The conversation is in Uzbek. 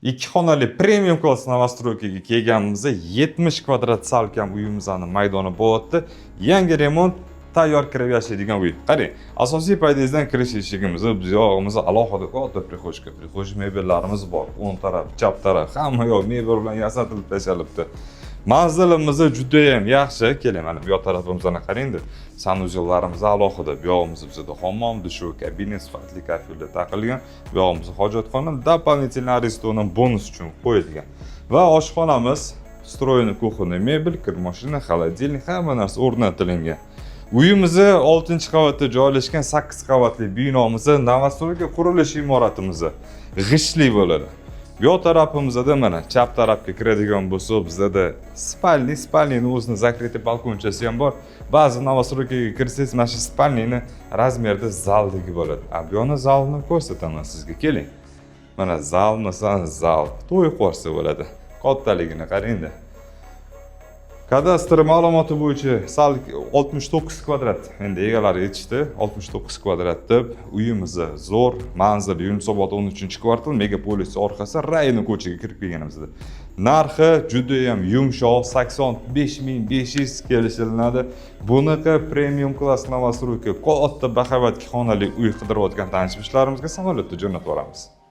Ikki xonali premium klass novostroykaga kelganimizda 70 kvadrat salkam uyimizni maydoni bo'lyapti. Yangi remont, tayyor kirib yashaydigan uy. Qarang, asosiy podyezdan kirish eshigimiz, biz yog'imizni alohida katta prixojka, prixoj mebellarimiz bor. O'ng taraf, chap taraf, hamma yoq mebel bilan yasatilib tashalibdi. Manzilimiz juda ham yaxshi. Keling, mana bu yoq tarafimizdan qarang-da. Sanuzellarimiz alohida. Bu yog'imiz bizda hammom, dushu, kabina sifatli kafilda taqilgan. Bu yog'imiz hojatxona, дополнительный арестован bonus uchun qo'yilgan. Va oshxonamiz, встроенный кухонный mebel, kir mashina, холодильник, hamma narsa o'rnatilgan. Uyimizni 6-qavatda joylashgan 8 qavatli binomizni novostroyka qurilish imoratimiz g'ishli bo'ladi. Bu yoq tarafimizda mana chap tarafga kiradigan bo'lsa, bizda spalnining o'zini zakritый balkonchasi ham bor. Ba'zi novostroykaga kirsangiz, mana shu spalnini razmerda zaldagi bo'ladi. Bu yoqni zalni ko'rsataman sizga, keling. Mana zal, to'y qo'rsa bo'ladi. Kattaligini qarang-da. Kadastr ma'lumoti bo'yicha 69 kvadrat. Endi egalari yetishdi. 69 kvadrat deb uyimiz zo'r, manzil Yunusobod 13-kvartal, megapolis orqasi rayoni ko'chaga kirib kelganimizda. Narxi juda ham yumshoq, 85.500 kelishiladi. Bunaqa premium klass novostroyka, katta bahavat xonali uy qidirayotgan tanishlarimizni samolyotda jo'natib yuboramiz.